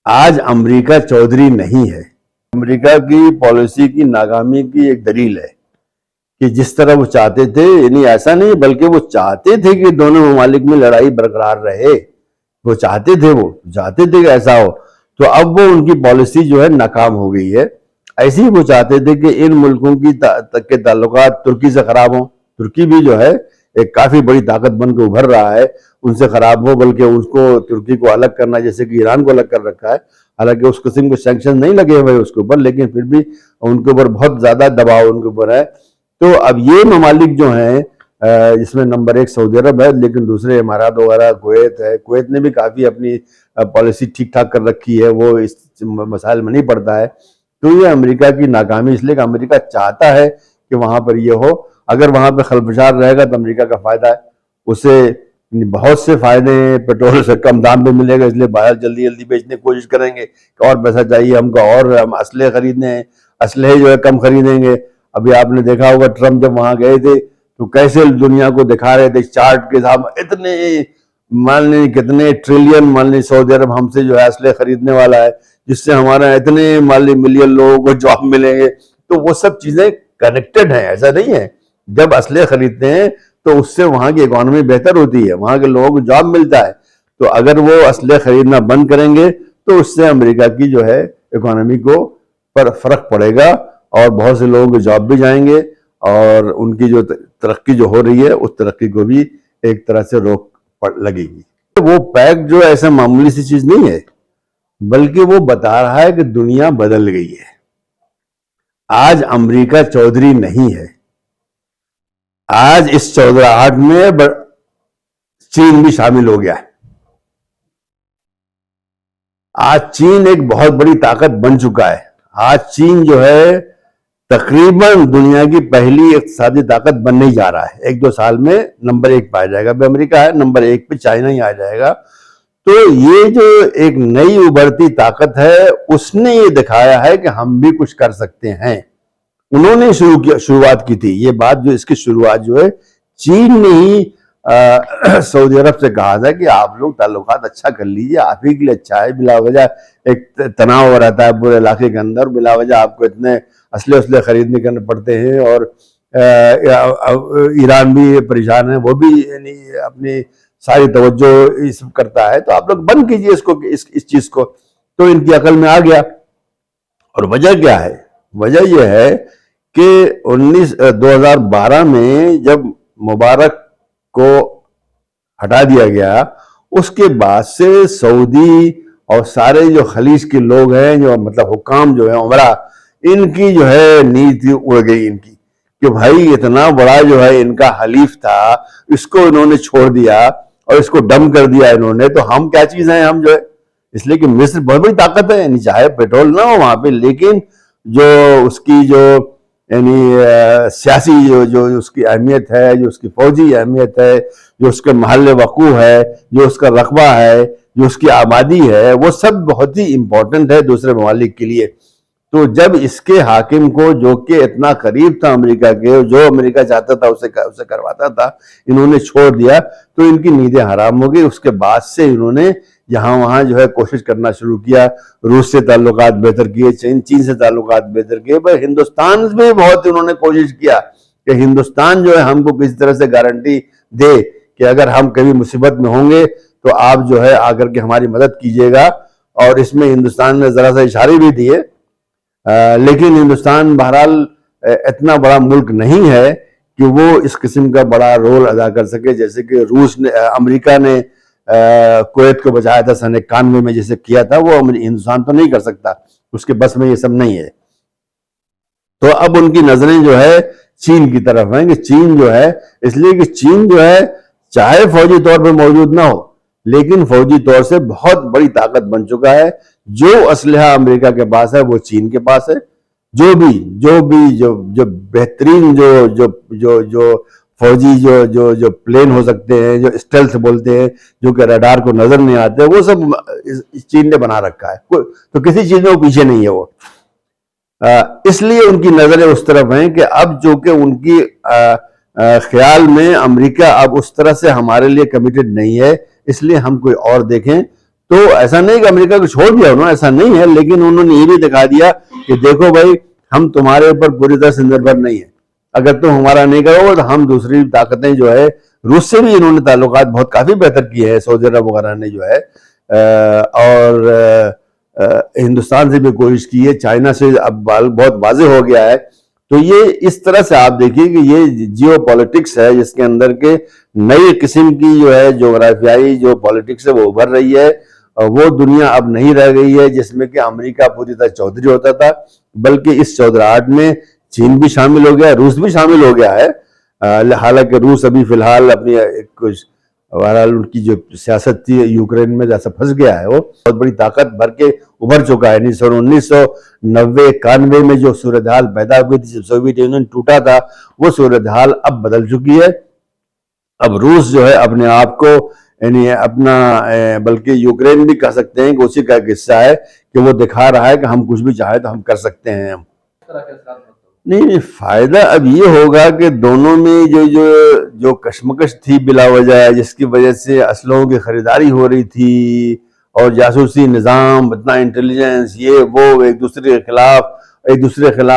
आज अमेरिका चौधरी नहीं है। अमेरिका की पॉलिसी की नाकामी की एक दलील है कि जिस तरह वो चाहते थे, यानी ऐसा नहीं बल्कि वो चाहते थे कि दोनों ममालिक में लड़ाई बरकरार रहे। वो चाहते कि ऐसा हो। तो अब वो उनकी पॉलिसी जो है नाकाम हो गई है। ऐसे ही वो चाहते थे कि इन मुल्कों की तक के ताल्लुकात तुर्की से खराब हो। तुर्की भी जो है एक काफी बड़ी ताकत बनकर उभर रहा है, उनसे खराब हो, बल्कि उसको तुर्की को अलग करना, जैसे कि ईरान को अलग कर रखा है। हालांकि उस किस्म के सैंक्शन नहीं लगे हुए उसके ऊपर, लेकिन फिर भी उनके ऊपर बहुत ज्यादा दबाव उनके ऊपर है। तो अब ये ममालिक जो हैं, जिसमें नंबर 1 सऊदी अरब है, लेकिन दूसरे इमारात वगैरह, कुवैत है। कुवैत ने भी काफी अपनी पॉलिसी ठीक ठाक कर रखी है, वो इस मसाइल में नहीं पड़ता है। तो ये अमेरिका की नाकामी इसलिए कि अमेरिका चाहता है कि वहां पर ये हो। अगर वहां पर खलफशार रहेगा तो अमेरिका का फायदा है, उसे बहुत से फायदे हैं। पेट्रोल से कम दाम पे मिलेगा, इसलिए बाहर जल्दी जल्दी बेचने की कोशिश करेंगे कि और पैसा चाहिए हमको, और हम असले खरीदने हैं, असले जो है कम खरीदेंगे। अभी आपने देखा होगा ट्रम्प जब वहां गए थे तो कैसे दुनिया को दिखा रहे थे चार्ट के साथ, इतने मान ली कितने ट्रिलियन, मान ली सऊदी अरब हमसे जो है असले खरीदने वाला है, जिससे हमारा इतने मान ली मिलियन लोगों को जॉब मिलेंगे। तो वो सब चीजें कनेक्टेड है, ऐसा नहीं है। जब असले खरीदते हैं तो उससे वहां की इकोनॉमी बेहतर होती है, वहां के लोगों को जॉब मिलता है। तो अगर वो असले खरीदना बंद करेंगे तो उससे अमेरिका की जो है इकोनॉमी को पर फर्क पड़ेगा, और बहुत से लोगों के जॉब भी जाएंगे, और उनकी जो तरक्की जो हो रही है उस तरक्की को भी एक तरह से रोक लगेगी। तो वो पैक जो ऐसा मामूली सी चीज नहीं है, बल्कि वो बता रहा है कि दुनिया बदल गई है। आज अमेरिका चौधरी नहीं है। आज इस चौधराहट में चीन भी शामिल हो गया है। आज चीन एक बहुत बड़ी ताकत बन चुका है। आज चीन जो है तकरीबन दुनिया की पहली इक्तिसादी ताकत बनने जा रहा है। 1-2 साल में नंबर 1 पे आ जाएगा। अभी अमेरिका है नंबर 1 पे, चाइना ही आ जाएगा। तो ये जो एक नई उभरती ताकत है, उसने ये दिखाया है कि हम भी कुछ कर सकते हैं। उन्होंने शुरुआत की थी ये बात, जो इसकी शुरुआत जो है चीन ने ही सऊदी अरब से कहा था कि आप लोग ताल्लुकात अच्छा कर लीजिए, आप ही के लिए अच्छा है। बिला वजह एक तनाव रहता है पूरे इलाके के अंदर, बिला वजह आपको इतने असले खरीदने करने पड़ते हैं, और ईरान भी परेशान है, वो भी यानी अपनी सारी तवज्जो इस करता है। तो आप लोग बंद कीजिए इसको, इस चीज को। तो इनकी अकल में आ गया। और वजह क्या है? वजह यह है कि 2012 में जब मुबारक को हटा दिया गया, उसके बाद से सऊदी और सारे जो खलीज के लोग हैं, जो मतलब हुक्काम जो है, उमरा, इनकी जो है नीति उड़ गई इनकी, कि भाई इतना बड़ा जो है इनका हलीफ था, इसको इन्होंने छोड़ दिया और इसको डम कर दिया इन्होंने, तो हम क्या चीज हैं हम जो है। इसलिए कि मिस्र बहुत बड़ी ताकत है, यानी चाहे पेट्रोल ना हो वहां पे, लेकिन जो उसकी जो यानी सियासी जो उसकी अहमियत है, जो उसकी फौजी अहमियत है, जो उसके महल वकू है, जो उसका रकबा है, जो उसकी आबादी है, वो सब बहुत ही इंपॉर्टेंट है दूसरे ममालिक के लिए। तो जब इसके हाकिम को, जो कि इतना करीब था अमेरिका के, जो अमेरिका चाहता था उसे करवाता था, इन्होंने छोड़ दिया, तो इनकी नींदें हराम हो गई। उसके बाद से इन्होंने यहाँ वहां जो है कोशिश करना शुरू किया। रूस से ताल्लुकात बेहतर किए, चीन से ताल्लुकात बेहतर किए, पर हिंदुस्तान में बहुत उन्होंने कोशिश किया कि हिंदुस्तान जो है हमको किसी तरह से गारंटी दे कि अगर हम कभी मुसीबत में होंगे तो आप जो है आकर के हमारी मदद कीजिएगा। और इसमें हिंदुस्तान ने जरा सा इशारे भी दिए, लेकिन हिंदुस्तान बहरहाल इतना बड़ा मुल्क नहीं है कि वो इस किस्म का बड़ा रोल अदा कर सके, जैसे कि रूस ने, अमेरिका ने कुवैत को बचाया था सन 91 में, जैसे किया था, वो हिंदुस्तान तो नहीं कर सकता, उसके बस में ये सब नहीं है। तो अब उनकी नजरें जो है चीन की तरफ हैं, कि चीन जो है, इसलिए कि चीन जो है चाहे फौजी तौर पर मौजूद ना हो, लेकिन फौजी तौर से बहुत बड़ी ताकत बन चुका है। जो असलहा अमेरिका के पास है वो चीन के पास है। जो बेहतरीन जो फौजी जो प्लेन हो सकते हैं, जो स्टेल्थ बोलते हैं, जो कि रडार को नजर नहीं आते, वो सब चीन ने बना रखा है। तो किसी चीज में वो पीछे नहीं है वो। इसलिए उनकी नजरें उस तरफ हैं कि अब जो कि उनकी ख्याल में अमेरिका अब उस तरह से हमारे लिए कमिटेड नहीं है, इसलिए हम कोई और देखें। तो ऐसा नहीं कि अमेरिका को छोड़ दिया उन्होंने, ऐसा नहीं है, लेकिन उन्होंने ये भी दिखा दिया कि देखो भाई, हम तुम्हारे ऊपर पूरी तरह से निर्भर नहीं है, अगर तुम हमारा नहीं करोगे तो हम दूसरी ताकतें जो है, रूस से भी इन्होंने ताल्लुकात बहुत काफी बेहतर किए हैं, सऊदी अरब वगैरह ने जो है, और हिंदुस्तान से भी कोशिश की है, चाइना से अब बहुत वाज़ेह हो गया है। तो ये इस तरह से आप देखिए कि ये जियो पॉलिटिक्स है, जिसके अंदर के नई किस्म की जो है जोग्राफियाई जो पॉलिटिक्स है वो उभर रही है। वो दुनिया अब नहीं रह गई है जिसमें कि अमेरिका पूरी तरह चौधरी होता था, बल्कि इस चौधराहट में चीन भी शामिल हो गया, रूस भी शामिल हो गया है। हालांकि रूस अभी फिलहाल अपनी कुछ, बहरहाल उनकी जो सियासत थी यूक्रेन में जैसा फंस गया है, वो बहुत बड़ी ताकत भर के उभर चुका है। 1990-91 में जो सूरत हाल पैदा हुई थी जब सोवियत यूनियन टूटा था, वो सूरत हाल अब बदल चुकी है। अब रूस जो है अपने आप को, यानी अपना, बल्कि यूक्रेन भी कह सकते हैं कि उसी का हिस्सा है कि वो दिखा रहा है कि हम कुछ भी चाहे तो हम कर सकते हैं। नहीं, फायदा अब ये होगा कि दोनों में जो जो जो कशमकश थी बिला वजह, जिसकी वजह से असलों की खरीदारी हो रही थी और जासूसी निज़ाम, इतना इंटेलिजेंस, ये वो, एक दूसरे के खिलाफ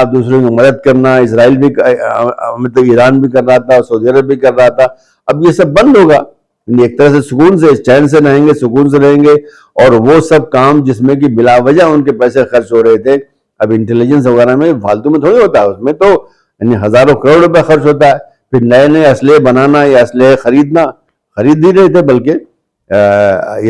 दूसरे की मदद करना, इसराइल भी, मतलब ईरान भी कर रहा था, सऊदी अरब भी कर रहा था, अब ये सब बंद होगा। एक तरह से सुकून से, चैन से रहेंगे, सुकून से रहेंगे, और वो सब काम जिसमें कि बिला वजह उनके पैसे खर्च हो रहे थे, अब इंटेलिजेंस वगैरह में फालतू में थोड़ी होता है, उसमें तो यानी हजारों करोड़ रुपए खर्च होता है। फिर नए नए असले बनाना या असले खरीदना, खरीद ही रहे थे, बल्कि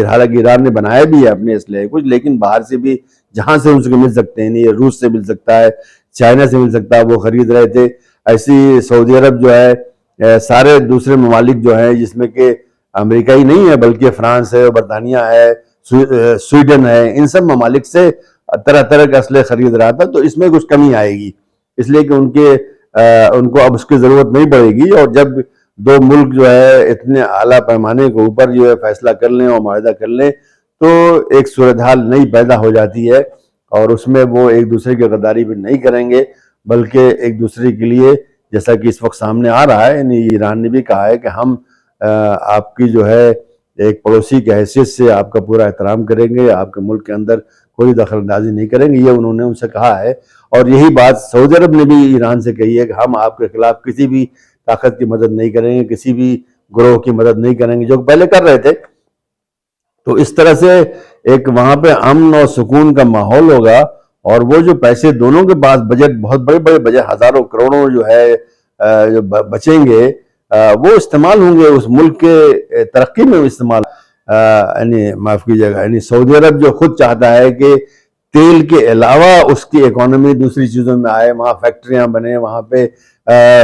हालांकि ईरान ने बनाया भी है अपने असले कुछ, लेकिन बाहर से भी जहां से उनसे मिल सकते हैं, नहीं रूस से मिल सकता है, चाइना से मिल सकता है, वो खरीद रहे थे। ऐसी सऊदी अरब जो है, सारे दूसरे ममालिक जो है, जिसमें कि अमेरिका ही नहीं है बल्कि फ्रांस है, बरतानिया है, स्वीडन है, इन सब ममालिक से तरह तरह के असले खरीद रहा था। तो इसमें कुछ कमी आएगी, इसलिए कि उनको अब उसकी जरूरत नहीं पड़ेगी। और जब दो मुल्क जो है इतने आला पैमाने के ऊपर जो है फैसला कर लें और मुआहदा कर लें, तो एक सूरत हाल नई पैदा हो जाती है, और उसमें वो एक दूसरे की गद्दारी भी नहीं करेंगे, बल्कि एक दूसरे के लिए, जैसा कि इस वक्त सामने आ रहा है, यानी ईरान ने भी कहा है कि हम आपकी जो है एक पड़ोसी की हैसियत से आपका पूरा एहतराम करेंगे, आपके मुल्क के अंदर कोई दखलंदाजी नहीं करेंगे, ये उन्होंने उनसे कहा है। और यही बात सऊदी अरब ने भी ईरान से कही है कि हम आपके खिलाफ किसी भी ताकत की मदद नहीं करेंगे, किसी भी ग्रोह की मदद नहीं करेंगे, जो पहले कर रहे थे। तो इस तरह से एक वहां पे अमन और सुकून का माहौल होगा, और वो जो पैसे दोनों के पास बजट, बहुत बड़े बड़े बजट, हजारों करोड़ों जो है जो बचेंगे, वो इस्तेमाल होंगे उस मुल्क के तरक्की में इस्तेमाल, यानी माफ कीजिएगा, यानी सऊदी अरब जो खुद चाहता है कि तेल के अलावा उसकी इकोनॉमी दूसरी चीजों में आए, वहाँ फैक्ट्रियां बने, वहाँ पे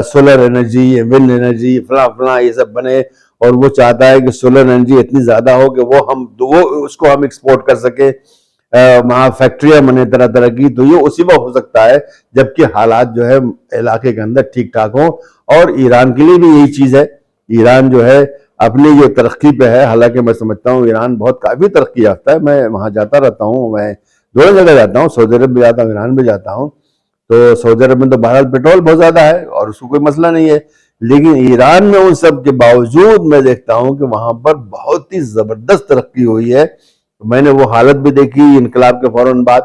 सोलर एनर्जी, विंड एनर्जी, फला ये सब बने, और वो चाहता है कि सोलर एनर्जी इतनी ज्यादा हो कि वो उसको हम एक्सपोर्ट कर सके, वहाँ फैक्ट्रियां बने तरह तरह की। तो ये उसी वक्त हो सकता है जबकि हालात जो है इलाके के अंदर ठीक ठाक हो। और ईरान के लिए भी यही चीज है, ईरान जो है अपनी जो तरक्की पे है, हालांकि मैं समझता हूँ ईरान बहुत काफी तरक्की याफ्ता है, मैं वहां जाता रहता हूँ, मैं दोनों जगह जाता हूँ, सऊदी अरब भी जाता हूँ, ईरान भी जाता हूँ। तो सऊदी अरब में तो बहरहाल पेट्रोल बहुत ज्यादा है और उसको कोई मसला नहीं है, लेकिन ईरान में उन सब के बावजूद मैं देखता हूँ कि वहां पर बहुत ही जबरदस्त तरक्की हुई है। मैंने वो हालत भी देखी इनकलाब के फौरन बाद,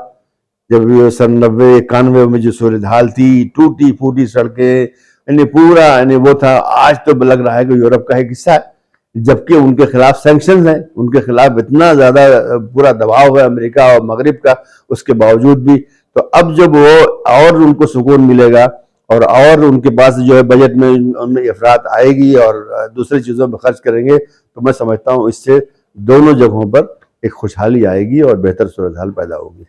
जब सन 90-91 में जो सूरत हाल थी, टूटी फूटी सड़कें, यानी पूरा, यानी वो था, आज तो लग रहा है कि यूरोप का एक हिस्सा है, जबकि उनके खिलाफ सैंक्शंस हैं, उनके खिलाफ इतना ज्यादा पूरा दबाव है अमेरिका और मगरिब का, उसके बावजूद भी। तो अब जब वो और उनको सुकून मिलेगा और उनके पास जो है बजट में उनमें अफरात आएगी और दूसरी चीजों पर खर्च करेंगे, तो मैं समझता हूँ इससे दोनों जगहों पर एक खुशहाली आएगी और बेहतर सूरत हाल पैदा होगी।